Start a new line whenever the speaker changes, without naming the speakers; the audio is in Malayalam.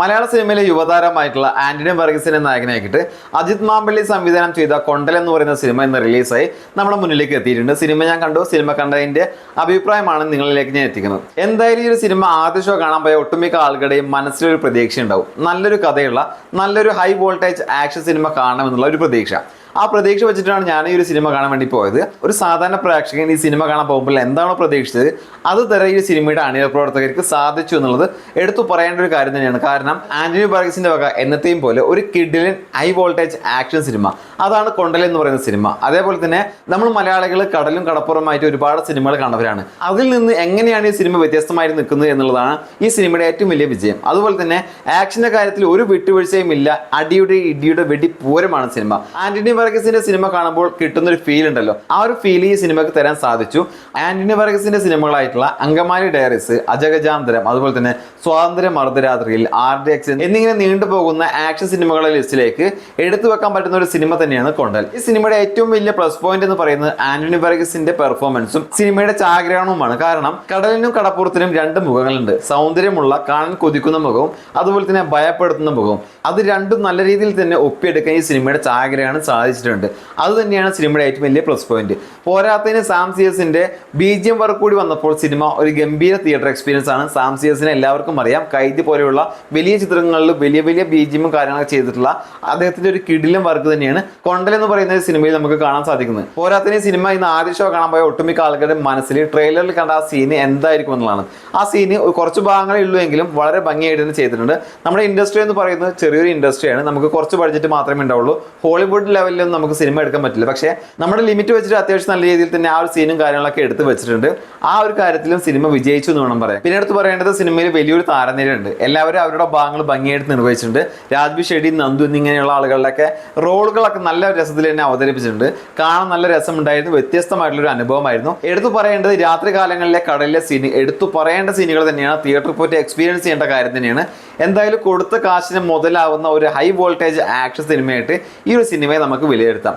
മലയാള സിനിമയിലെ യുവതാരമായിട്ടുള്ള ആന്റണി വർഗീസിന്റെ നായകനായിട്ട് അജിത് മാമ്പള്ളി സംവിധാനം ചെയ്ത കൊണ്ടൽ എന്ന് പറയുന്ന സിനിമ ഇന്ന് റിലീസായി നമ്മുടെ മുന്നിലേക്ക് എത്തിയിട്ടുണ്ട്. സിനിമ ഞാൻ കണ്ടു. സിനിമ കണ്ടതിന്റെ അഭിപ്രായമാണ് നിങ്ങളിലേക്ക് ഞാൻ എത്തിക്കുന്നത്. എന്തായാലും ഈ ഒരു സിനിമ ആദ്യ ഷോ കാണാൻ പോയ ഒട്ടുമിക്ക ആളുകളുടെയും മനസ്സിലൊരു പ്രതീക്ഷ ഉണ്ടാവും. നല്ലൊരു കഥയുള്ള നല്ലൊരു ഹൈ വോൾട്ടേജ് ആക്ഷൻ സിനിമ കാണണമെന്നുള്ള ഒരു പ്രതീക്ഷ. ആ പ്രതീക്ഷ വെച്ചിട്ടാണ് ഞാൻ ഈ ഒരു സിനിമ കാണാൻ വേണ്ടി പോയത്. ഒരു സാധാരണ പ്രേക്ഷകൻ ഈ സിനിമ കാണാൻ പോകുമ്പോൾ എന്താണോ പ്രതീക്ഷിച്ചത് അത് തരം ഈ സിനിമയുടെ അണിയറ പ്രവർത്തകർക്ക് സാധിച്ചു എന്നുള്ളത് എടുത്തു പറയേണ്ട ഒരു കാര്യം തന്നെയാണ്. കാരണം ആന്റണി വർഗീസിന്റെ വക എന്നത്തെയും പോലെ ഒരു കിഡിലൻ ഹൈ വോൾട്ടേജ് ആക്ഷൻ സിനിമ, അതാണ് കൊണ്ടൽ എന്ന് പറയുന്ന സിനിമ. അതേപോലെ തന്നെ നമ്മൾ മലയാളികൾ കടലും കടപ്പുറമായിട്ട് ഒരുപാട് സിനിമകൾ കണ്ടവരാണ്. അതിൽ നിന്ന് എങ്ങനെയാണ് ഈ സിനിമ വ്യത്യസ്തമായി നിൽക്കുന്നത് എന്നുള്ളതാണ് ഈ സിനിമയുടെ ഏറ്റവും വലിയ വിജയം. അതുപോലെ തന്നെ ആക്ഷന്റെ കാര്യത്തിൽ ഒരു വിട്ടുവീഴ്ചയും ഇല്ല. അടിയുടെ ഇടിയുടെ വെടിപ്പൂരമാണ് സിനിമ. ആന്റണി വർഗീസിന്റെ സിനിമ കാണുമ്പോൾ കിട്ടുന്ന ഒരു ഫീൽ ഉണ്ടല്ലോ, ആ ഒരു ഫീൽ ഈ സിനിമക്ക് തരാൻ സാധിച്ചു. ആന്റണി വർഗീസിന്റെ സിനിമകളായിട്ടുള്ള അങ്കമാലി ഡയറീസ്, അജഗജാന്തരം, അതുപോലെ തന്നെ സ്വാതന്ത്ര്യം, അർദ്ധരാത്രിയിൽ, RDX എന്നിങ്ങനെ നീണ്ടുപോകുന്ന ആക്ഷൻ സിനിമകളുടെ ലിസ്റ്റിലേക്ക് എടുത്തു വെക്കാൻ പറ്റുന്ന ഒരു സിനിമ തന്നെയാണ് കൊണ്ടൽ. ഈ സിനിമയുടെ ഏറ്റവും വലിയ പ്ലസ് പോയിന്റ് എന്ന് പറയുന്നത് ആന്റണി വർഗീസിന്റെ പെർഫോമൻസും സിനിമയുടെ ഛായാഗ്രഹണവുമാണ്. കാരണം കടലിനും കടപ്പുറത്തിനും രണ്ട് മുഖങ്ങളുണ്ട്. സൗന്ദര്യമുള്ള, കാണാൻ കൊതിക്കുന്ന മുഖവും അതുപോലെ തന്നെ ഭയപ്പെടുത്തുന്ന മുഖവും. അത് രണ്ടും നല്ല രീതിയിൽ തന്നെ ഒപ്പിയെടുക്കാൻ ഈ സിനിമയുടെ ഛായാഗ്രഹണം സാധിച്ചിട്ടുണ്ട്. അത് തന്നെയാണ് സിനിമയുടെ ഏറ്റവും വലിയ പ്ലസ് പോയിന്റ്. പോരാത്തതിന് സാം സിയസിന്റെ BGM വർക്ക് കൂടി വന്നപ്പോൾ സിനിമ ഒരു ഗംഭീര തിയേറ്റർ എക്സ്പീരിയൻസ് ആണ്. സാം സിയസിനെ എല്ലാവർക്കും അറിയാം. കൈദി പോലെയുള്ള വലിയ ചിത്രങ്ങളിൽ വലിയ വലിയ BGM കാര്യങ്ങളൊക്കെ ചെയ്തിട്ടുള്ള അദ്ദേഹത്തിന്റെ ഒരു കിടിലം വർക്ക് തന്നെയാണ് കൊണ്ടൽ എന്ന് പറയുന്ന സിനിമയിൽ നമുക്ക് കാണാൻ സാധിക്കുന്നത്. പോരാത്തതിന് സിനിമ ഇന്ന് ആദ്യ ഷോ കാണാൻ പോയ ഒട്ടുമിക്ക ആളുകളുടെ മനസ്സിൽ ട്രെയിലറിൽ കണ്ട ആ സീന് എന്തായിരിക്കും എന്നുള്ളതാണ്. ആ സീന് കുറച്ച് ഭാഗങ്ങളേ ഉള്ളൂ എങ്കിലും വളരെ ഭംഗിയായിട്ട് തന്നെ ചെയ്തിട്ടുണ്ട്. നമ്മുടെ ഇൻഡസ്ട്രി എന്ന് പറയുന്നത് ചെറിയൊരു ഇൻഡസ്ട്രിയാണ്. നമുക്ക് കുറച്ച് ബഡ്ജറ്റ് മാത്രമേ ഉണ്ടാവുള്ളൂ. ഹോളിവുഡ് ലെവലിലൊന്നും നമുക്ക് സിനിമ എടുക്കാൻ പറ്റില്ല. പക്ഷേ നമ്മുടെ ലിമിറ്റ് വെച്ചിട്ട് അത്യാവശ്യം നല്ല രീതിയിൽ തന്നെ ആ ഒരു സീനും കാര്യങ്ങളൊക്കെ എടുത്ത് വെച്ചിട്ടുണ്ട്. ആ ഒരു കാര്യത്തിലും സിനിമ വിജയിച്ചു എന്ന് വേണം പറയാം. പിന്നെ എടുത്ത് പറയേണ്ടത് സിനിമയിൽ വലിയൊരു താരനിരയുണ്ട്. എല്ലാവരും അവരുടെ ഭാഗങ്ങൾ ഭംഗിയായിട്ട് നിർവഹിച്ചിട്ടുണ്ട്. രാജ്ബി ഷെഡി, നന്ദു എന്നിങ്ങനെയുള്ള ആളുകളുടെയൊക്കെ റോളുകളൊക്കെ നല്ല രസത്തിൽ തന്നെ അവതരിപ്പിച്ചിട്ടുണ്ട്. കാണാൻ നല്ല രസമുണ്ടായിരുന്നു. വ്യത്യസ്തമായിട്ടുള്ളൊരു അനുഭവമായിരുന്നു. എടുത്തു പറയേണ്ടത് രാത്രി കാലങ്ങളിലെ കടലിലെ സീൻ എടുത്തു പറയേണ്ട സീനുകൾ തന്നെയാണ്. തിയേറ്ററിൽ പോയിട്ട് എക്സ്പീരിയൻസ് ചെയ്യേണ്ട കാര്യം തന്നെയാണ്. എന്തായാലും കൊടുത്ത കാശിന് മുതലാവുന്ന ഒരു ഹൈ വോൾട്ടേജ് ആക്ഷൻ സിനിമയായിട്ട് ഈ ഒരു സിനിമയെ നമുക്ക് വിലയിരുത്താം.